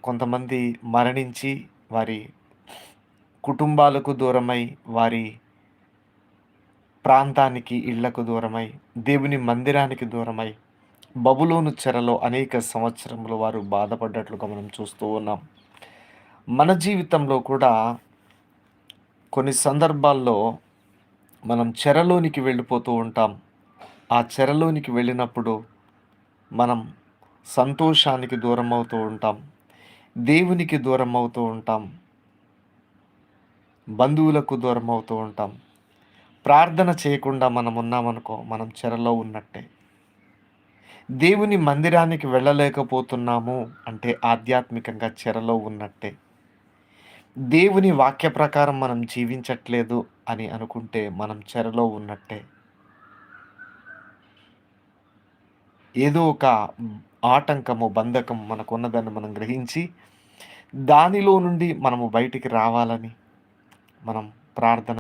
కొంతమంది మరణించి వారి కుటుంబాలకు దూరమై, వారి ప్రాంతానికి, ఇళ్ళకు దూరమై, దేవుని మందిరానికి దూరమై, బబులోను చెరలో అనేక సంవత్సరములు వారు బాధపడ్డట్లుగా మనం చూస్తూ ఉన్నాం. మన జీవితంలో కూడా కొన్ని సందర్భాల్లో మనం చెరలోనికి వెళ్ళిపోతూ ఉంటాం. ఆ చెరలోనికి వెళ్ళినప్పుడు మనం సంతోషానికి దూరమవుతూ ఉంటాం. దేవునికి దూరమవుతూ ఉంటాం. బంధువులకు దూరమవుతూ ఉంటాం. ప్రార్థన చేయకుండా మనం ఉన్నామనుకో, మనం చెరలో ఉన్నట్టే. దేవుని మందిరానికి వెళ్ళలేకపోతున్నాము అంటే ఆధ్యాత్మికంగా చెరలో ఉన్నట్టే. దేవుని వాక్య ప్రకారం మనం జీవించట్లేదు అని అనుకుంటే మనం చెరలో ఉన్నట్టే. ఏదో ఒక ఆటంకము, బంధకం మనకున్నదని మనం గ్రహించి, దానిలో నుండి మనము బయటికి రావాలని మనం ప్రార్థన